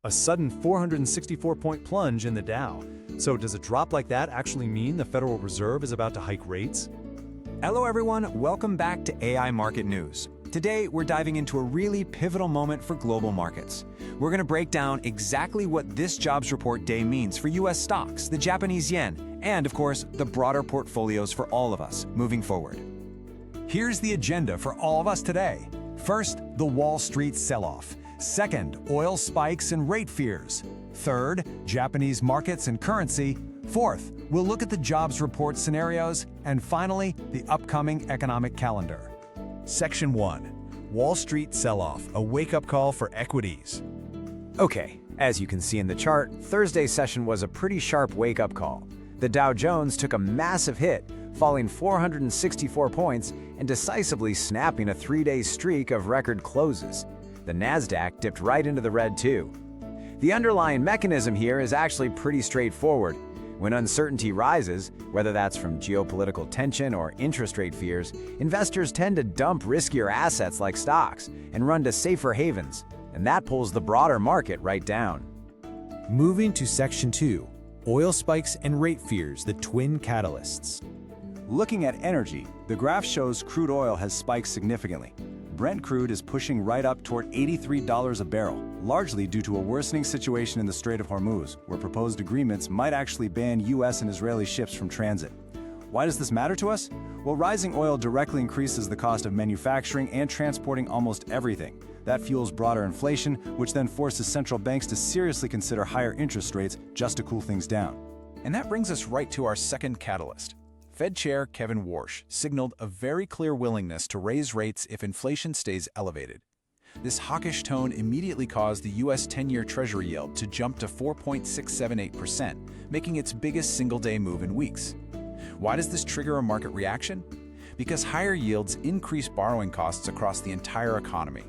A sudden 464-point plunge in the Dow. So does a drop like that actually mean the Federal Reserve is about to hike rates? Hello everyone, welcome back to AI Market News. Today, we're diving into a really pivotal moment for global markets. We're going to break down exactly what this jobs report day means for US stocks, the Japanese yen, and of course, the broader portfolios for all of us moving forward. Here's the agenda for all of us today. First, the Wall Street sell-off. Second, oil spikes and rate fears. Third, Japanese markets and currency. Fourth, we'll look at the jobs report scenarios. And finally, the upcoming economic calendar. Section 1. Wall Street sell-off, a wake-up call for equities. Okay, as you can see in the chart, Thursday's session was a pretty sharp wake-up call. The Dow Jones took a massive hit, falling 464 points and decisively snapping a three-day streak of record closes. The NASDAQ dipped right into the red too. The underlying mechanism here is actually pretty straightforward. When uncertainty rises, whether that's from geopolitical tension or interest rate fears, investors tend to dump riskier assets like stocks and run to safer havens, and that pulls the broader market right down. Moving to Section 2. Oil spikes and rate fears, the twin catalysts. Looking at energy, the graph shows crude oil has spiked significantly. Brent crude is pushing right up toward $83 a barrel, largely due to a worsening situation in the Strait of Hormuz, where proposed agreements might actually ban U.S. and Israeli ships from transit. Why does this matter to us? Well, rising oil directly increases the cost of manufacturing and transporting almost everything. That fuels broader inflation, which then forces central banks to seriously consider higher interest rates just to cool things down. And that brings us right to our second catalyst. Fed Chair Kevin Warsh signaled a very clear willingness to raise rates if inflation stays elevated. This hawkish tone immediately caused the U.S. 10-year Treasury yield to jump to 4.678%, making its biggest single-day move in weeks. Why does this trigger a market reaction? Because higher yields increase borrowing costs across the entire economy.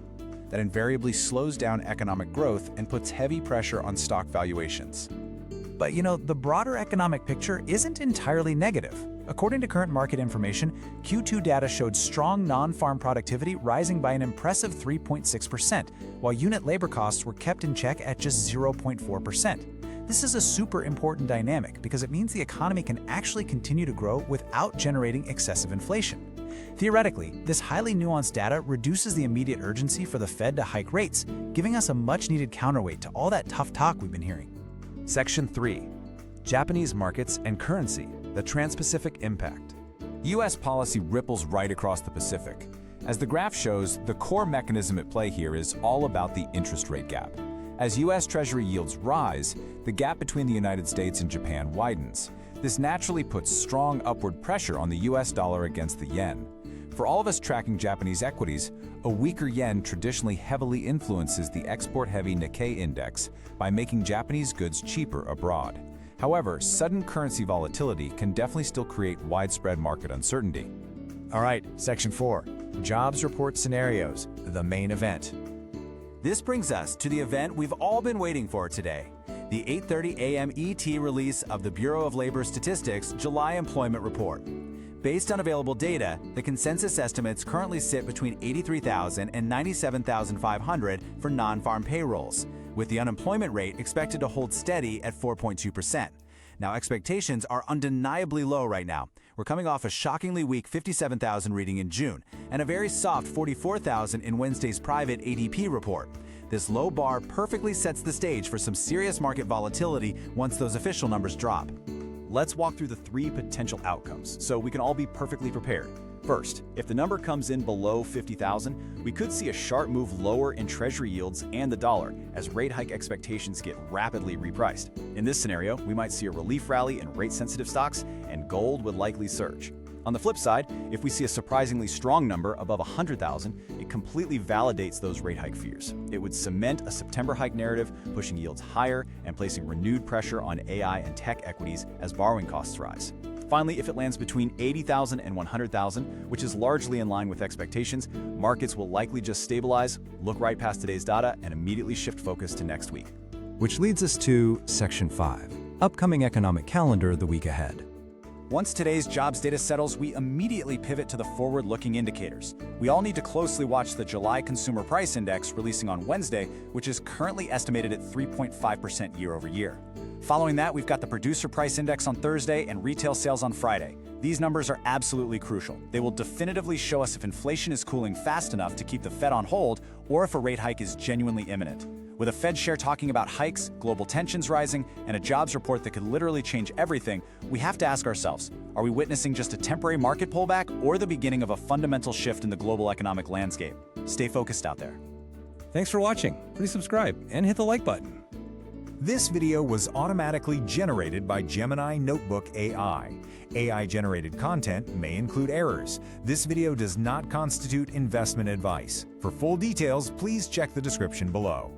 That invariably slows down economic growth and puts heavy pressure on stock valuations. But the broader economic picture isn't entirely negative. According to current market information, Q2 data showed strong non-farm productivity rising by an impressive 3.6%, while unit labor costs were kept in check at just 0.4%. This is a super important dynamic because it means the economy can actually continue to grow without generating excessive inflation. Theoretically, this highly nuanced data reduces the immediate urgency for the Fed to hike rates, giving us a much-needed counterweight to all that tough talk we've been hearing. Section 3. Japanese markets and currency, the Trans-Pacific impact. U.S. policy ripples right across the Pacific. As the graph shows, the core mechanism at play here is all about the interest rate gap. As U.S. Treasury yields rise, the gap between the United States and Japan widens. This naturally puts strong upward pressure on the U.S. dollar against the yen. For all of us tracking Japanese equities, a weaker yen traditionally heavily influences the export-heavy Nikkei index by making Japanese goods cheaper abroad. However, sudden currency volatility can definitely still create widespread market uncertainty. All right, Section 4. Jobs report scenarios, the main event. This brings us to the event we've all been waiting for today, the 8:30 a.m. ET release of the Bureau of Labor Statistics July Employment Report. Based on available data, the consensus estimates currently sit between 83,000 and 97,500 for non-farm payrolls, with the unemployment rate expected to hold steady at 4.2%. Now, expectations are undeniably low right now. We're coming off a shockingly weak 57,000 reading in June and a very soft 44,000 in Wednesday's private ADP report. This low bar perfectly sets the stage for some serious market volatility once those official numbers drop. Let's walk through the three potential outcomes so we can all be perfectly prepared. First, if the number comes in below 50,000, we could see a sharp move lower in Treasury yields and the dollar as rate hike expectations get rapidly repriced. In this scenario, we might see a relief rally in rate-sensitive stocks, and gold would likely surge. On the flip side, if we see a surprisingly strong number above 100,000, it completely validates those rate hike fears. It would cement a September hike narrative, pushing yields higher and placing renewed pressure on AI and tech equities as borrowing costs rise. Finally, if it lands between 80,000 and 100,000, which is largely in line with expectations, markets will likely just stabilize, look right past today's data, and immediately shift focus to next week. Which leads us to Section 5, upcoming economic calendar the week ahead. Once today's jobs data settles, we immediately pivot to the forward-looking indicators. We all need to closely watch the July Consumer Price Index releasing on Wednesday, which is currently estimated at 3.5% year-over-year. Following that, we've got the Producer Price Index on Thursday and retail sales on Friday. These numbers are absolutely crucial. They will definitively show us if inflation is cooling fast enough to keep the Fed on hold or if a rate hike is genuinely imminent. With a Fed chair talking about hikes, global tensions rising, and a jobs report that could literally change everything, we have to ask ourselves, are we witnessing just a temporary market pullback or the beginning of a fundamental shift in the global economic landscape? Stay focused out there. Thanks for watching. Please subscribe and hit the like button. This video was automatically generated by Gemini Notebook AI. AI-generated content may include errors. This video does not constitute investment advice. For full details, please check the description below.